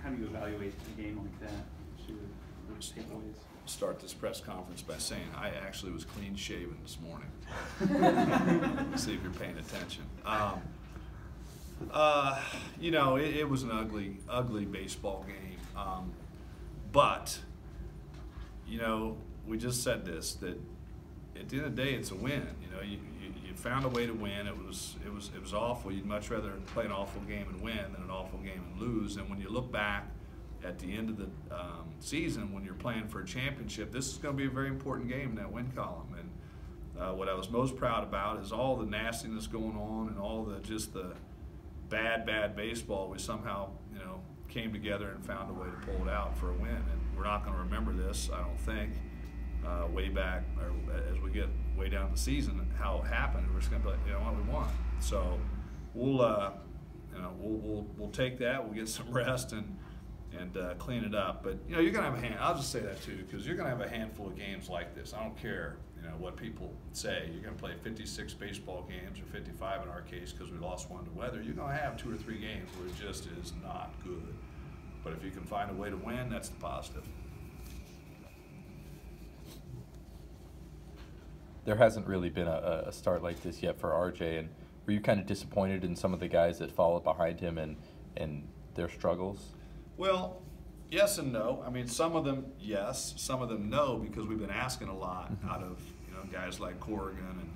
how do you evaluate a game like that? What's your takeaways? Start this press conference by saying I actually was clean shaven this morning. See if you're paying attention. You know, it was an ugly baseball game. But you know, we just said this, that at the end of the day, it's a win. You know, you found a way to win. It was awful. You'd much rather play an awful game and win than an awful game and lose. And when you look back at the end of the season, when you're playing for a championship, this is going to be a very important game in that win column. And what I was most proud about is all the nastiness going on and all the just the bad baseball. We somehow, you know, came together and found a way to pull it out for a win. And we're not going to remember this, I don't think, way back or as we get way down the season how it happened. We're just going to be like, you know what, we won. So we'll you know, we'll take that. We'll get some rest and clean it up. But you know, you're going to have I'll just say that too, because you're going to have a handful of games like this. I don't care, you know, what people say. You're going to play 56 baseball games, or 55 in our case, because we lost one to weather. You're going to have 2 or 3 games where it just is not good. But if you can find a way to win, that's the positive. There hasn't really been a start like this yet for RJ, and were you kind of disappointed in some of the guys that followed behind him and their struggles? Well, yes and no. I mean, some of them yes, some of them no, because we've been asking a lot out of, you know, guys like Corrigan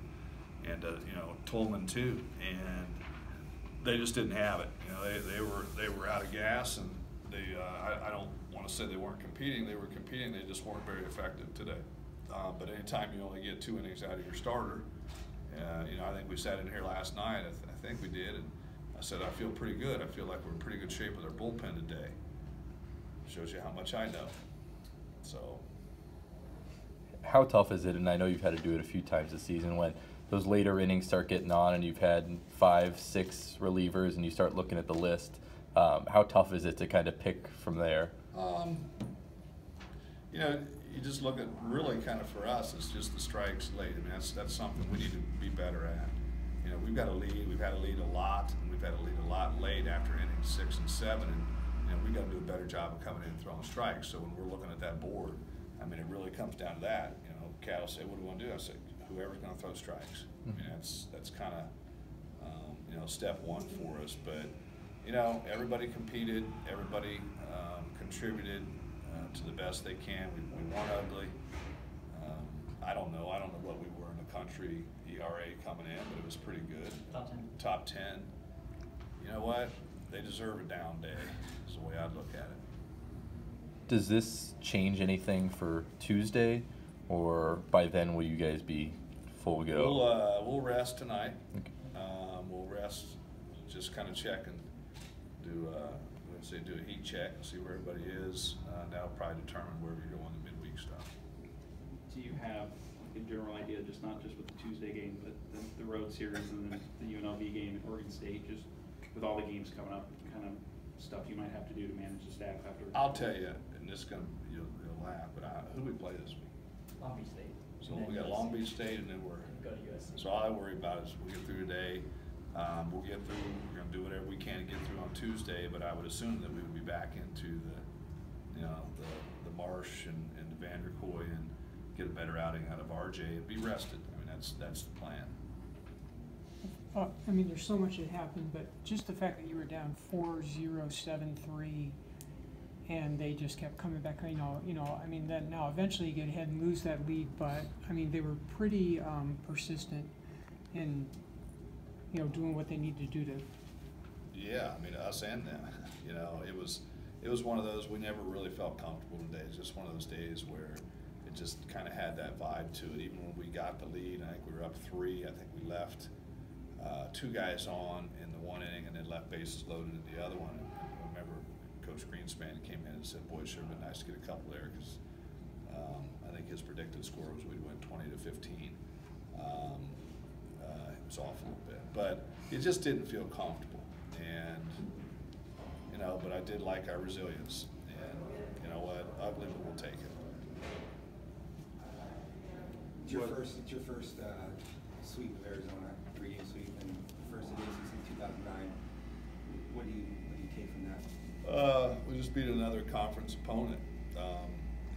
and you know, Tolman too, and they just didn't have it. You know, they were out of gas, and I don't want to say they weren't competing. They were competing. They just weren't very effective today. But anytime you only get 2 innings out of your starter, you know, I think we sat in here last night. I think we did, and I said I feel pretty good. I feel like we're in pretty good shape with our bullpen today. Shows you how much I know. So, how tough is it? And I know you've had to do it a few times this season, when those later innings start getting on, and you've had 5, 6 relievers, and you start looking at the list. How tough is it to kind of pick from there? You know, you just look at, really kind of for us, it's just the strikes late. I mean, that's something we need to be better at. You know, we've got a lead. We've had a lead a lot, and we've had a lead a lot late after innings 6 and 7, and you know, we've got to do a better job of coming in and throwing strikes. So when we're looking at that board, I mean, it really comes down to that. You know, Cal will say, "What do you want to do?" I say, "Whoever's going to throw strikes." I mean, that's kind of you know, step one for us. But you know, everybody competed, everybody contributed to the best they can. We weren't ugly. I don't know what we were in the country ERA coming in, but it was pretty good. Top 10. Top 10. You know what? They deserve a down day, is the way I'd look at it. Does this change anything for Tuesday, or by then will you guys be full go? We'll rest tonight. Okay. We'll rest, just kind of check and do a heat check and see where everybody is. That'll probably determine where we go on the midweek stuff. Do you have like a general idea, just not just with the Tuesday game, but the road series and then the UNLV game at Oregon State, just with all the games coming up, kind of stuff you might have to do to manage the staff after? I'll tell you, and this is gonna, you'll laugh, but who do we play this week? Long Beach State. So we got Long Beach State, and then we're go to USC. So all I worry about is we'll get through today. We'll get through. We're gonna do whatever we can to get through on Tuesday. But I would assume that we would be back into the, you know, the Marsh and the Vanderkoy and get a better outing out of RJ and be rested. I mean, that's the plan. I mean, there's so much that happened, but just the fact that you were down 4-0, 7-3, and they just kept coming back. You know. I mean, then now eventually you get ahead and lose that lead, but I mean, they were pretty persistent in, you know, doing what they need to do to. Yeah, I mean, us and them. You know, it was one of those, we never really felt comfortable today. It's just one of those days where it just kind of had that vibe to it. Even when we got the lead, I think we were up 3. I think we left 2 guys on in the one inning and then left bases loaded in the other one. And I remember Coach Greenspan came in and said, "Boy, it should have been nice to get a couple there," because I think his predicted score was we'd win 20-15. It was off a little bit, but it just didn't feel comfortable. And you know, but I did like our resilience. And you know what, ugly, but we'll take it. It's your first sweep of Arizona, 3-game sweep, and first of the ASU since 2009. What do you take from that? We just beat another conference opponent.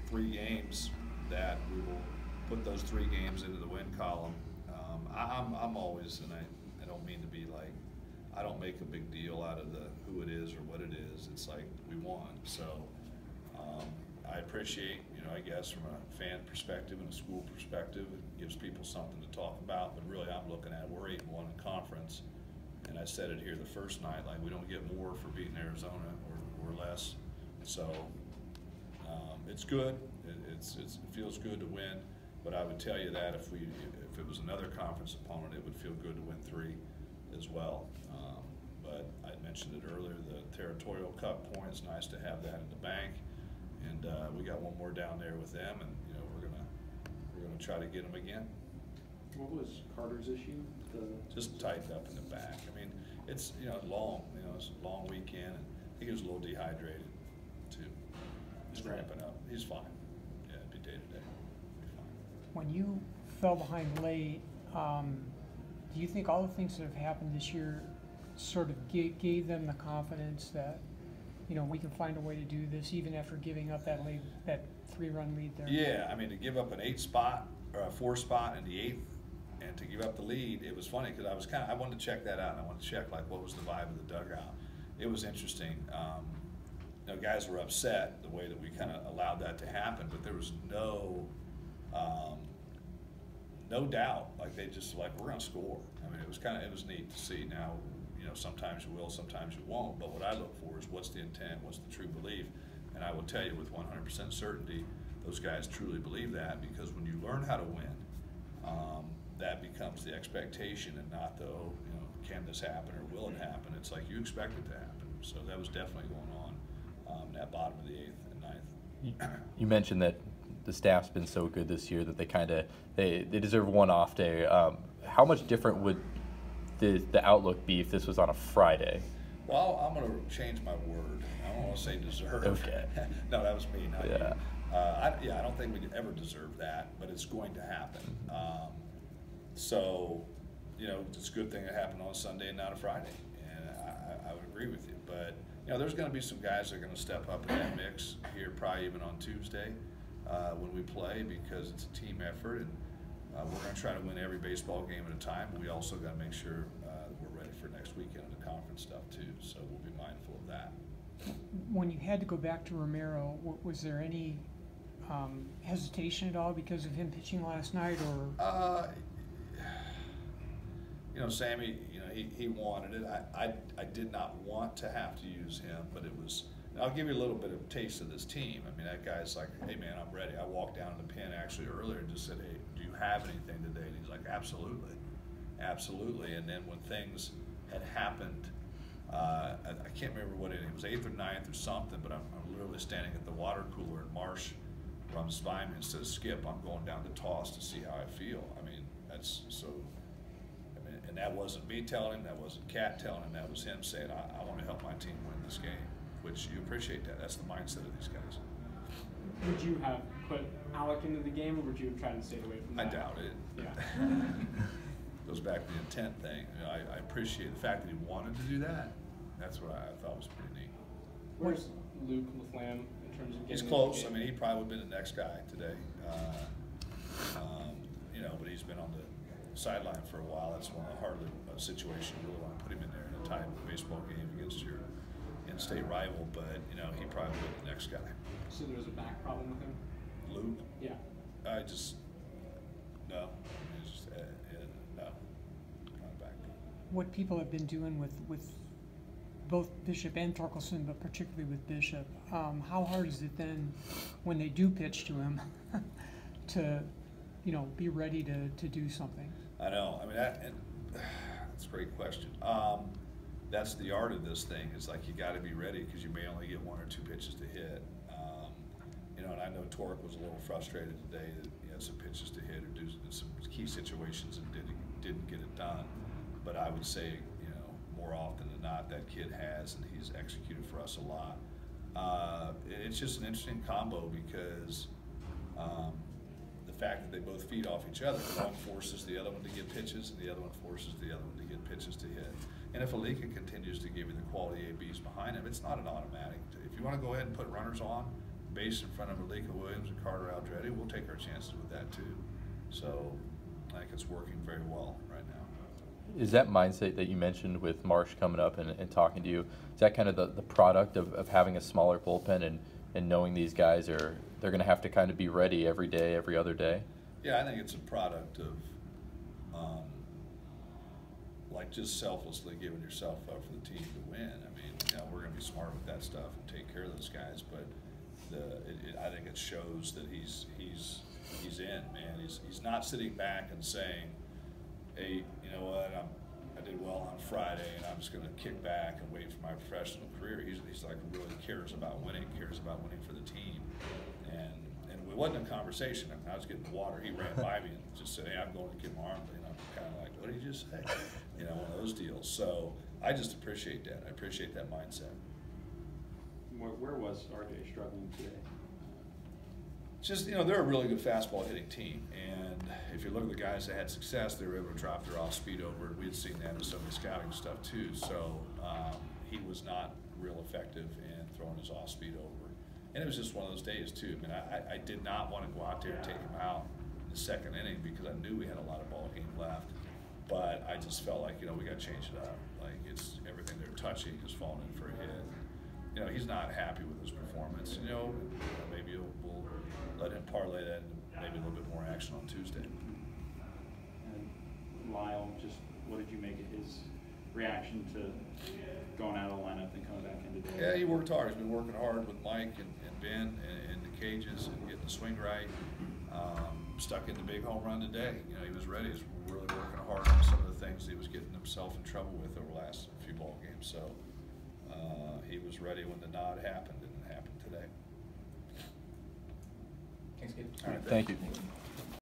3 games that we will put those 3 games into the win column. I'm always, and I don't mean to be like, I don't make a big deal out of who it is or what it is. It's like we won. So I appreciate, I guess from a fan perspective and a school perspective, it gives people something to talk about. But really, I'm looking at we're 8-1 in conference, and I said it here the first night, like we don't get more for beating Arizona or less. So it's good. It feels good to win. But I would tell you that if it was another conference opponent, it would feel good to win 3 as well. But I mentioned it earlier, the Territorial Cup points, nice to have that in the bank. And we got one more down there with them, and we're gonna try to get them again. What was Carter's issue? Just tightened up in the back. I mean, it's long. It's a long weekend, and I think he was a little dehydrated too. He's ramping up. He's fine. Yeah, it'd be day to day. Be fine. When you fell behind late, do you think all the things that have happened this year sort of gave them the confidence that we can find a way to do this even after giving up that 3-run lead there? Yeah, I mean, to give up an 8 spot or a 4 spot in the 8th, and to give up the lead, it was funny because I wanted to check that out. And I wanted to check like what was the vibe of the dugout. It was interesting. Guys were upset the way that we kind of allowed that to happen, but there was no doubt. Like they just like we're gonna score. I mean, it was neat to see. Now, sometimes you will, sometimes you won't. But what I look for is what's the intent, what's the true belief, and I will tell you with 100% certainty, those guys truly believe that, because when you learn how to win, that becomes the expectation and not the can this happen or will it happen? It's like you expect it to happen. So that was definitely going on in that bottom of the 8th and 9th. You mentioned that the staff's been so good this year that they deserve one off day. How much different would the outlook be if this was on a Friday? Well, I'm going to change my word. I don't want to say deserve. Okay. No, that was me, not Yeah. you. I don't think we ever deserve that, but it's going to happen. So, it's a good thing it happened on a Sunday and not a Friday, and I would agree with you. But, there's going to be some guys that are going to step up in that mix here, probably even on Tuesday when we play, because it's a team effort, and we're going to try to win every baseball game at a time. But we also got to make sure that we're ready for next weekend and the conference stuff too. So we'll be mindful of that. When you had to go back to Romero, was there any hesitation at all because of him pitching last night, or? Sammy, he wanted it. I did not want to have to use him, but it was. I'll give you a little bit of taste of this team. I mean, that guy's like, hey man, I'm ready. I walked down to the pen actually earlier and just said, hey, do you have anything today? And he's like, absolutely, absolutely. And then when things had happened, I can't remember what it was, 8th or 9th or something, but I'm literally standing at the water cooler, and Marsh runs by me and says, Skip, I'm going down to toss to see how I feel. I mean, that's so. And that wasn't me telling him, that wasn't Cat telling him, that was him saying, I want to help my team win this game, which you appreciate that. That's the mindset of these guys. Would you have put Alec into the game, or would you have tried to stay away from that? I doubt it. Yeah. Goes back to the intent thing. I appreciate the fact that he wanted to do that. That's what I thought was pretty neat. Where's Luke Laflamme in terms of getting He's into close. the I game? mean, he probably would have been the next guy today. But he's been on the sideline for a while. That's one of the hardly situations you really want to put him in there in a tight baseball game against your in-state rival. But he probably would be the next guy. So there was a back problem with him? Luke? Yeah. No. It's just, no. Not back. What people have been doing with both Bishop and Torkelson, but particularly with Bishop, how hard is it then when they do pitch to him to be ready to do something? I know. I mean, that's a great question. That's the art of this thing. It's like you got to be ready because you may only get 1 or 2 pitches to hit. And I know Torque was a little frustrated today that he had some pitches to hit or do some key situations and didn't get it done. But I would say, more often than not, that kid has, and he's executed for us a lot. It's just an interesting combo because the fact that they both feed off each other. One forces the other one to get pitches, and the other one forces the other one to get pitches to hit. And if Alika continues to give you the quality all the ABs behind him. It's not an automatic. If you want to go ahead and put runners on base in front of Alika Williams and Carter Aldretti, we'll take our chances with that too. So I think it's working very well right now. Is that mindset that you mentioned with Marsh coming up and talking to you, is that kind of the product of having a smaller bullpen and knowing these guys they're going to have to kind of be ready every day, every other day? Yeah, I think it's a product of like just selflessly giving yourself up for the team to win. I mean, we're going to be smart with that stuff and take care of those guys, but I think it shows that he's in, man. He's not sitting back and saying, hey, you know what, I did well on Friday and I'm just going to kick back and wait for my professional career. He's like really cares about winning for the team. And it wasn't a conversation. I mean, I was getting water. He ran by me and just said, hey, I'm going to get my arm. And I'm kind of like, what did you just say? One of those deals. So I just appreciate that. I appreciate that mindset. Where was RJ struggling today? Just, they're a really good fastball hitting team. And if you look at the guys that had success, they were able to drop their off speed over. We had seen that in some of the scouting stuff too. So he was not real effective in throwing his off speed over. And it was just one of those days too. I mean, I did not want to go out there and take him out in the second inning because I knew we had a lot of ball game left. But I just felt like, we got to change it up. Like, it's everything they're touching is falling in for a hit. He's not happy with his performance. Maybe we'll let him parlay that into maybe a little bit more action on Tuesday. And Lyle, just what did you make of his reaction to going out of the lineup and coming back into the game? Yeah, he worked hard. He's been working hard with Mike and Ben and the cages and getting the swing right. Stuck in the big home run today. He was ready. He's really working hard on some of the things he was getting himself in trouble with over the last few ball games. So he was ready when the nod happened, and it happened today. Thanks, Gabe. All right, Thank you.